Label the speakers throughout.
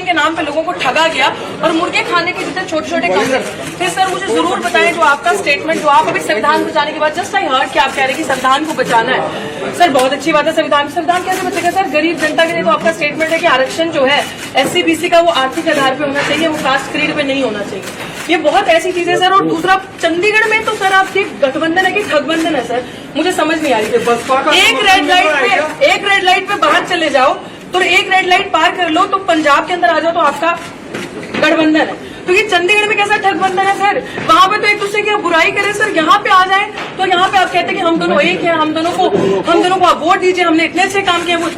Speaker 1: आरक्षण के नाम पे लोगों को ठगा गया और मुर्गे खाने के जितने छोटे छोटे काम थे। फिर सर मुझे जरूर बताएं जो आपका स्टेटमेंट, जो आप अभी संविधान बचाने के बाद जस्ट आई हर्ड कि आप कह रहे हैं कि संविधान को बचाना है। सर बहुत अच्छी बात है, संविधान कैसे बचेगा सर? गरीब जनता के लिए तो आपका स्टेटमेंट है कि आरक्षण जो है SC BC का वो आर्थिक आधार पे होना चाहिए, वो कास्ट क्रीड पे नहीं होना चाहिए। ये बहुत ऐसी चीजें सर। और दूसरा, चंडीगढ़ में तो सर आपकी गठबंधन है कि ठगबंधन है सर, मुझे समझ नहीं आ रही थी। एक रेड लाइट पे बाहर चले जाओ तो एक रेड लाइट पार कर लो तो पंजाब के अंदर आ जाओ तो आपका गठबंधन है। तो ये चंडीगढ़ में कैसा ठगबंधन है सर? वहां पे तो एक दूसरे की बुराई करें सर, यहाँ पे आ जाए तो यहाँ पे आप कहते हैं कि हम दोनों एक हैं, हम दोनों को आप वोट दीजिए, हमने इतने अच्छे काम किए। वो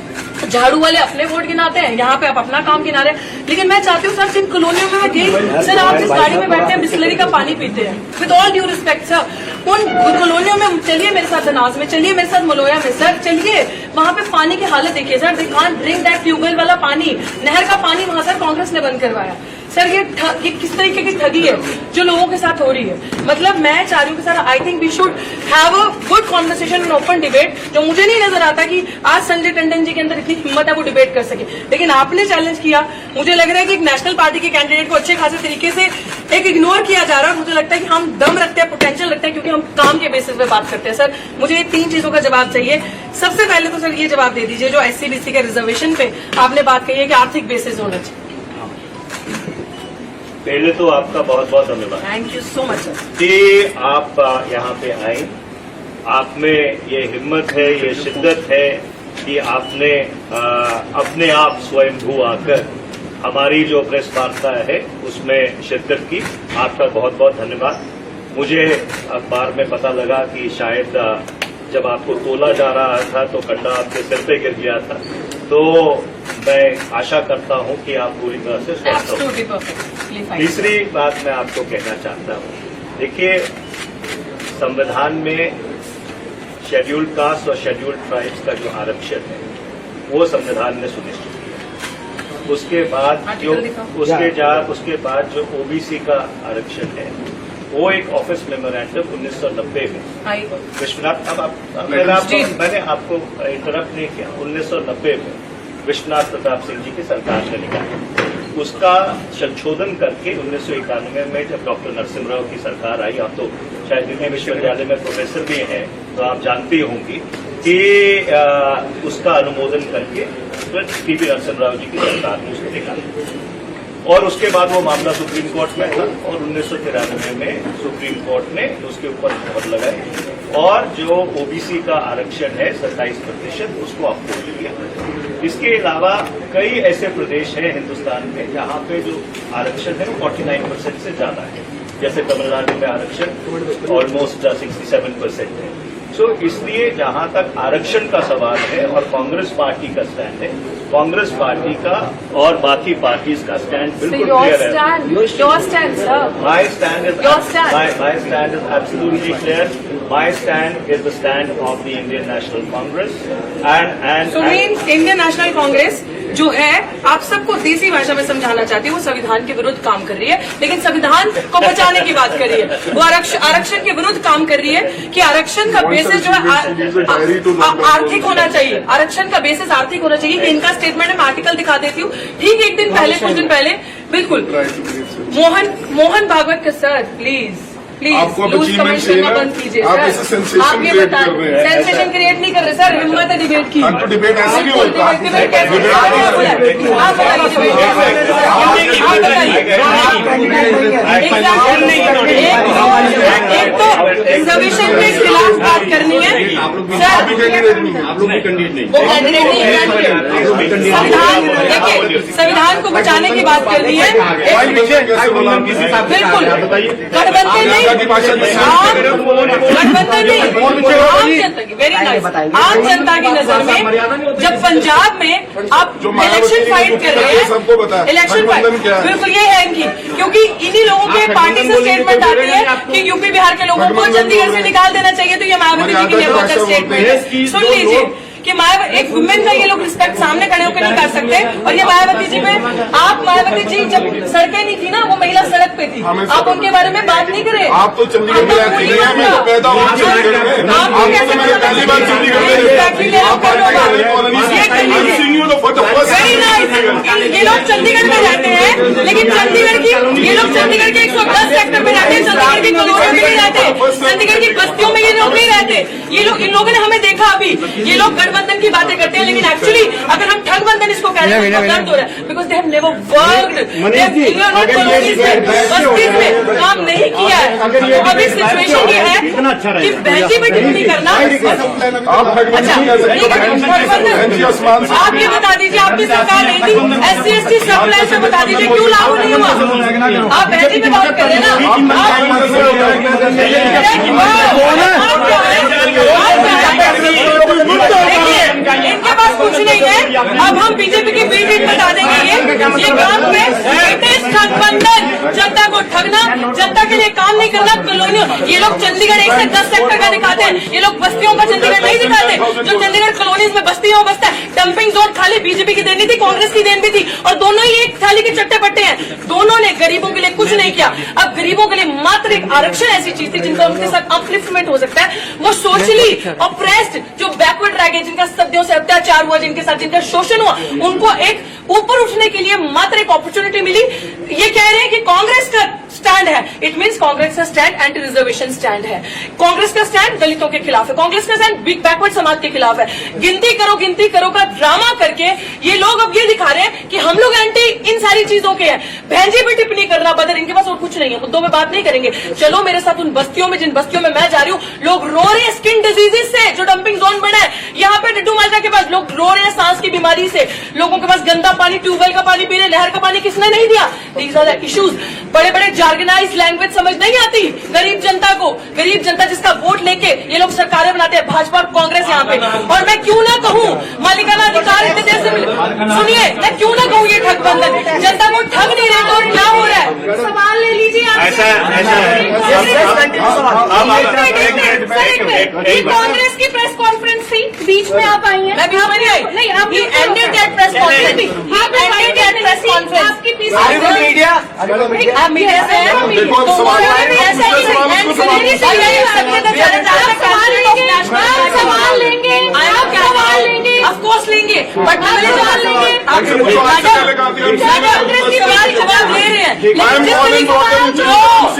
Speaker 1: झाड़ू वाले अपने वोट गिनाते हैं, यहाँ पे आप अपना काम गिना रहे हैं। लेकिन मैं चाहती हूँ सर, जिन कॉलोनियों में मैं गई सर, आप जिस गाड़ी में बैठते हैं बिस्लरी का पानी पीते हैं, with all due respect sir, उन कॉलोनियों में चलिए मेरे साथ धनास में, चलिए मेरे साथ मलोया में सर, चलिए वहां पे पानी की हालत देखिए sir. They can't drink that tubewell वाला पानी, नहर का पानी वहां सर कांग्रेस ने बंद करवाया। सर ये किस तरीके की ठगी है जो लोगों के साथ हो रही है? मतलब मैं चाह रही हूँ कि sir I think we should have a good conversation and open debate. जो मुझे नहीं नजर आता कि आज संजय टंडन जी के अंदर इतनी हिम्मत है वो डिबेट कर सके, लेकिन आपने चैलेंज किया। मुझे लग रहा है कि एक नेशनल पार्टी के कैंडिडेट को अच्छे खासे तरीके से एक इग्नोर किया जा रहा है। मुझे लगता है कि हम दम रखते हैं, पोटेंशियल रखते हैं, क्योंकि हम काम के बेसिस पे बात करते हैं। सर मुझे ये 3 चीजों का जवाब चाहिए। सबसे पहले तो सर ये जवाब दे दीजिए, जो SC BC के रिजर्वेशन पे आपने बात कही है कि आर्थिक बेसिस होना चाहिए।
Speaker 2: पहले तो आपका बहुत बहुत धन्यवाद,
Speaker 1: thank you so much sir,
Speaker 2: कि आप यहाँ पे आए। आप में ये हिम्मत है, ये शिद्दत है कि आपने अपने आप स्वयंभू आकर हमारी जो प्रेस वार्ता है उसमें शिरकत की। आपका बहुत बहुत धन्यवाद। मुझे अखबार में पता लगा कि शायद जब आपको तोला जा रहा था तो कंडा आपके सिर पे गिर गया था, तो मैं आशा करता हूं कि आप पूरी तरह से स्वस्थ हो। तीसरी बात मैं आपको कहना चाहता हूं, देखिए संविधान में शेड्यूल्ड कास्ट और शेड्यूल्ड ट्राइब्स का जो आरक्षण है वो संविधान ने सुनिश्चित किया। उसके बाद जो OBC का आरक्षण है वो एक ऑफिस मेमोरेंडम 1990 में विश्वनाथ, मैंने आपको इंटरप्ट नहीं किया, 1990 में विश्वनाथ प्रताप सिंह जी की सरकार ने निकाला। उसका संशोधन करके 1991 में जब डॉक्टर नरसिम्हा की सरकार आई, आप तो शायद दिल्ली विश्वविद्यालय में प्रोफेसर भी हैं तो आप जानती होंगी कि उसका अनुमोदन करके TP नरसिम्हा जी की सरकार ने उसको निकाला। और उसके बाद वो मामला सुप्रीम कोर्ट में था और 1993 में सुप्रीम कोर्ट ने उसके ऊपर मोहर लगाई और जो OBC का आरक्षण है 27% उसको अप्रूव किया। इसके अलावा कई ऐसे प्रदेश हैं हिंदुस्तान में जहां पे जो आरक्षण है वो 49% से ज्यादा है। जैसे तमिलनाडु में आरक्षण ऑलमोस्ट 67% है। सो इसलिए जहां तक आरक्षण का सवाल है और कांग्रेस पार्टी का स्टैंड है, कांग्रेस पार्टी का और बाकी पार्टीज का स्टैंड बिल्कुल क्लियर है। My stand is absolutely clear. My stand is the stand of the Indian national Congress and
Speaker 1: Indian national Congress जो है, आप सबको देसी भाषा में समझाना चाहती है, वो संविधान के विरुद्ध काम कर रही है, लेकिन संविधान को बचाने की बात कर रही है। वो आरक्षण के विरुद्ध काम कर रही है कि आरक्षण का बेसिस जो है आर्थिक होना चाहिए। आरक्षण का बेसिस आर्थिक होना चाहिए। इनका स्टेटमेंट है, मैं आर्टिकल दिखा देती हूँ। ठीक एक दिन पहले, कुछ दिन पहले, बिल्कुल मोहन भागवत का सर प्लीज लूज कमेंट करना बंद कीजिए सर। आप ये बताएं, सेंसेशन क्रिएट नहीं कर रहे सर, हिम्मत है डिबेट की।
Speaker 3: डिबेट ऐसे नहीं होता।
Speaker 1: आप एक तो रिजर्वेशन के खिलाफ बात करनी है सर, संविधान को बचाने की बात करनी है। बिल्कुल गठबंधन नहीं, गठबंधन नहीं, आम जनता की, वेरी नाइस, आम जनता की नजर में जब पंजाब में आप इलेक्शन फाइट कर रहे हैं, इलेक्शन फाइट बिल्कुल ये है कि क्योंकि इन्हीं लोगों के पार्टी से स्टेटमेंट आती है कि यूपी बिहार के लोगों को चंडीगढ़ से निकाल देना चाहिए, तो ये मायावती जी की नेपोटिस्ट स्टेटमेंट है। सुन लीजिए कि एक वुमेन का ये लोग रिस्पेक्ट सामने खड़े होकर नहीं कर सकते, और ये मायावती जी पे आप आप मायावती जी जब सड़कें नहीं थी ना, वो महिला सड़क पे थी, आप उनके बारे में बात नहीं करें।
Speaker 3: आप तो चंडीगढ़ में रहती नहीं है, मैं तो पैदा हुआ चंडीगढ़ में, आपको तो मैंने पहली बार चंडीगढ़ में
Speaker 1: वेरी नाइस। ये लोग चंडीगढ़ में रहते हैं, लेकिन ये लोग चंडीगढ़ के 110 सेक्टर में रहते हैं, चंडीगढ़ की कॉलोनियों में नहीं रहते, चंडीगढ़ की बस्तियों में ये लोग नहीं रहते। ये लोग, इन लोगों ने हमें देखा अभी, ये लोग गठबंधन की बातें करते हैं, लेकिन एक्चुअली अगर हम ठगबंधन इसको कह रहे हैं तो दर्द हो रहा है, because they have never worked, बस्तीज में काम नहीं किया है। अभी सिचुएशन ये है कि बहनजी पे टिप्पणी करना। अच्छा, आप ये बता दीजिए, आपकी सरकार नहीं थी, SC/ST सब प्लान में बता दीजिए क्यों लागू नहीं हुआ? आप बहनजी पे बात कर रहे हैं ना, इनके पास कुछ नहीं है। अब हम बीजेपी की बी टीम बता देंगे, ये काम पे ठगबंधन, जनता को ठगना, जनता के लिए काम नहीं करना, कॉलोनियों। ये लोग चंडीगढ़ 1 से 10 सेक्टर का दिखाते हैं, ये लोग बस्तियों का चंडीगढ़ नहीं दिखाते। जो चंडीगढ़ कॉलोनीज में बस्तियों बसता है, डंपिंग जोन खाली बीजेपी की देनी थी, कांग्रेस की देन भी थी, और दोनों ही एक थाली के चट्टे पट्टे हैं। दोनों ने गरीबों के लिए कुछ नहीं किया। अब गरीबों के लिए मात्र एक आरक्षण ऐसी चीज थी जिनका उनके साथ अपलिफ्टमेंट हो सकता है। वो सोशली ऑप्रेस्ड, जो बैकवर्ड रह गए, जिनका सदियों से अत्याचार हुआ, जिनके साथ जिनका शोषण हुआ, उनको एक ऊपर उठने के लिए मात्र एक अपॉर्चुनिटी मिली। ये कह रहे हैं कि कांग्रेस का स्टैंड है, इट मीन्स कांग्रेस का स्टैंड एंटी रिजर्वेशन स्टैंड है, कांग्रेस का स्टैंड दलितों के खिलाफ है, कांग्रेस का स्टैंड बैकवर्ड समाज के खिलाफ है। गिनती करो का ड्रामा करके ये लोग अब ये दिखा रहे हैं कि हम लोग एंटी इन सारी चीजों के हैं। बहनजी पे टिप्पणी करना बदल, इनके पास और कुछ नहीं है, मुद्दों में बात नहीं करेंगे। चलो मेरे साथ उन बस्तियों में, जिन बस्तियों में मैं जा रही हूँ, लोग रो रहे हैं स्किन डिजीजेस से, जो डंपिंग जोन बना है। यहाँ पे डड्डू माजरा के पास लोग रो रहे हैं सांस की बीमारी से, लोगों के पास गंदा पानी, ट्यूबवेल का पानी पी रहे, नहर का पानी किसने नहीं दिया? These are the issues. बड़े बड़े जार्गनाइज लैंग्वेज समझ नहीं आती गरीब जनता को, गरीब जनता जिसका वोट लेके ये लोग सरकारें बनाते हैं, भाजपा और कांग्रेस यहाँ पे। और मैं क्यों ना कहूँ, मालिकाना अधिकार इतने देर से सुनिए, मैं क्यों ना कहूँ ये ठगबंधन, जनता को ठग नहीं रहे तो और क्या हो रहा है? सवाल ले लीजिए आप। कांग्रेस की प्रेस कॉन्फ्रेंस थी, बीच में आप आई हैं, मैं बीच में नहीं आई, नहीं आप एंडेड दैट प्रेस कॉन्फ्रेंस थी, एंडेड दैट प्रेस कॉन्फ्रेंस। आपकी मीडिया, आप मीडिया से हैं, तो उन्होंने भी ऐसा ही सवाल लेंगे, सवाल लेंगे, ऑफकोर्स लेंगे, बट पहले सवाल लेंगे। आप जवाब ले रहे हैं,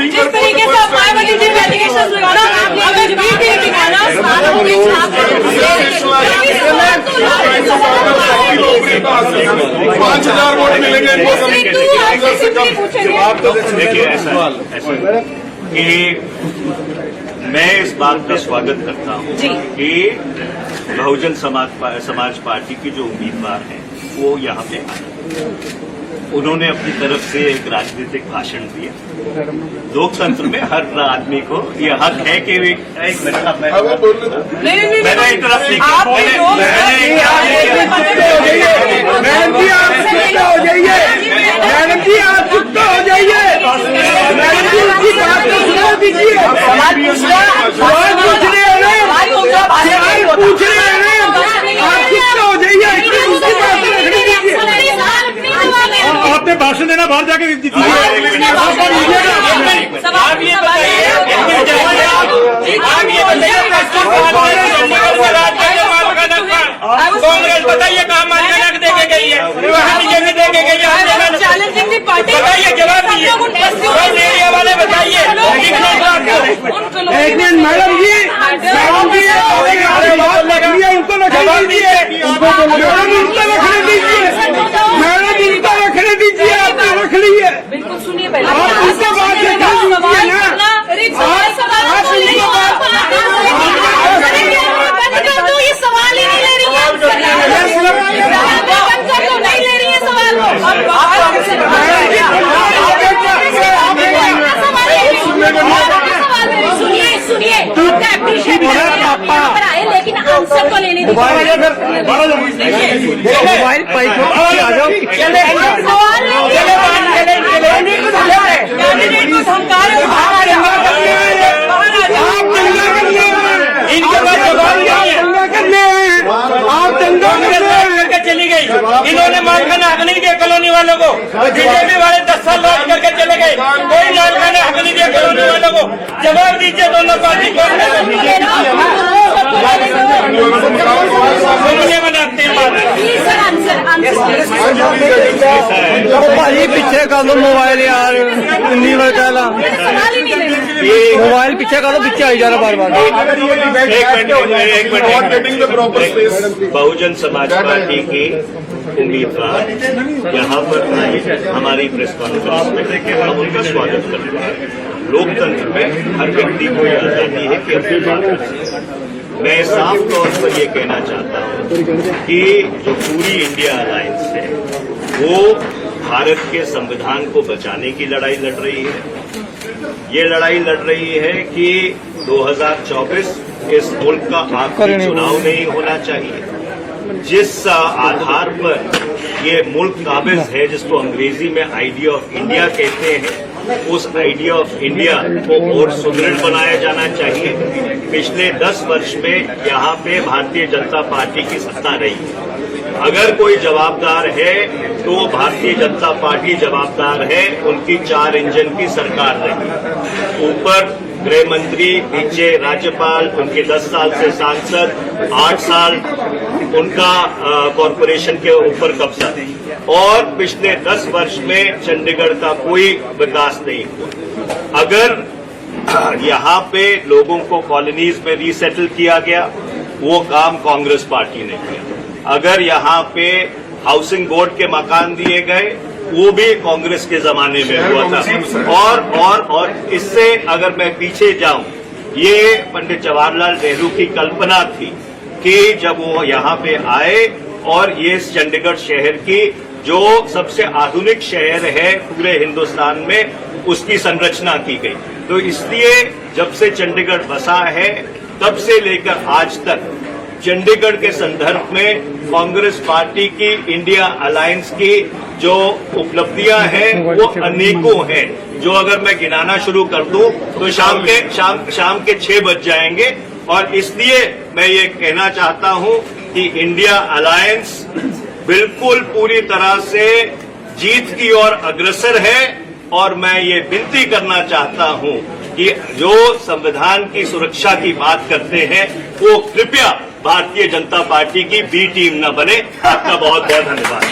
Speaker 1: जिस तरीके से आप मायावती जी एलिगेशन लगाना, अगर बीटी दिखाना,
Speaker 3: 5,000 वोट मिलेंगे।
Speaker 2: देखिए ऐसा कि मैं इस बात का स्वागत करता हूँ कि बहुजन समाज पार्टी की जो उम्मीदवार हैं वो यहाँ पे आए, उन्होंने अपनी तरफ से एक राजनीतिक भाषण दिया। लोकतंत्र में हर आदमी को ये हक है कि एक मिनट आप मैंने इंटरप्ट नहीं किया।
Speaker 4: मैडम जी आप चुप हो जाइए, मैडम जी आप चुप हो जाइए, मैडम जी उनकी बात को सुना दीजिए। सवाल पूछ रहे हैं, सवाल पूछ रहे हैं, आप चुप हो जाइए, उसकी बात रखने दीजिए। आपने भाषण देना बाहर जाके
Speaker 5: कांग्रेस बताइए कहाँ मालिकाना देके गई है, बीजेपी देके गई है,
Speaker 1: चैलेंजिंग पार्टी
Speaker 5: बताइए, जवाब दीजिए, एरिया वाले बताइए।
Speaker 4: एक मिनट मैडम जी, उनको रखने दीजिए, मैडम उनको रखने दीजिए, मैडम उनको रखने दीजिए, आपने रख ली है।
Speaker 1: बिल्कुल सुनिए पहले,
Speaker 4: आप उसके बाद दीजिए ना,
Speaker 1: ये सवाल ही नहीं ले रही है, नहीं ले रही है सवाल। सुनिए आए, लेकिन आंसर तो लेने दीजिए।
Speaker 4: मोबाइल
Speaker 5: आप दंगा करके चली गई, इन्होंने मालिकाना हक नहीं दिया कॉलोनी वाले वालों को। बीजेपी वाले 10 साल राज करके चले गए, कोई लालका ने हक नहीं दिया कॉलोनी वालों को। जवाब दीजिए दोनों पार्टी को। बनाते हैं
Speaker 4: भाई पीछे कर दो मोबाइल यार, इन्नी बार कहला मोबाइल पीछे कर दो, पीछे आई जा रहा बार बार।
Speaker 2: एक मिनट। बहुजन समाज पार्टी की उम्मीदवार यहाँ पर आई हमारी प्रेस कॉन्फ्रेंस में, हम उनका स्वागत करते हैं। लोकतंत्र में हर व्यक्ति को यह आजादी है कि अपनी बात रखे। मैं साफ तौर पर यह कहना चाहता हूं कि जो पूरी इंडिया अलायंस है वो भारत के संविधान को बचाने की लड़ाई लड़ रही है। ये लड़ाई लड़ रही है कि 2024 इस मुल्क का आखिरी चुनाव नहीं होना चाहिए। जिस आधार पर ये मुल्क काबिज है, जिसको अंग्रेजी में आइडिया ऑफ इंडिया कहते हैं, उस आइडिया ऑफ इंडिया को और सुदृढ़ बनाया जाना चाहिए। पिछले 10 वर्ष में यहाँ पे भारतीय जनता पार्टी की सत्ता रही। अगर कोई जवाबदार है तो भारतीय जनता पार्टी जवाबदार है। उनकी 4 इंजन की सरकार रही। ऊपर गृह मंत्री, नीचे राज्यपाल, उनके 10 साल से सांसद, 8 साल उनका कॉरपोरेशन के ऊपर कब्जा, और पिछले 10 वर्ष में चंडीगढ़ का कोई विकास नहीं हुआ। अगर यहाँ पे लोगों को कॉलोनीज में रीसेटल किया गया, वो काम कांग्रेस पार्टी ने किया। अगर यहाँ पे हाउसिंग बोर्ड के मकान दिए गए, वो भी कांग्रेस के जमाने में हुआ था। और इससे अगर मैं पीछे जाऊं, ये पंडित जवाहरलाल नेहरू की कल्पना थी कि जब वो यहाँ पे आए और ये चंडीगढ़ शहर की जो सबसे आधुनिक शहर है पूरे हिंदुस्तान में, उसकी संरचना की गई। तो इसलिए जब से चंडीगढ़ बसा है तब से लेकर आज तक चंडीगढ़ के संदर्भ में कांग्रेस पार्टी की, इंडिया अलायंस की जो उपलब्धियां हैं वो अनेकों हैं, जो अगर मैं गिनाना शुरू कर दूं तो शाम के 6 बज जाएंगे। और इसलिए मैं ये कहना चाहता हूं कि इंडिया अलायंस बिल्कुल पूरी तरह से जीत की ओर अग्रसर है। और मैं ये विनती करना चाहता हूं कि जो संविधान की सुरक्षा की बात करते हैं वो कृपया भारतीय जनता पार्टी की बी टीम न बने। आपका बहुत बहुत धन्यवाद।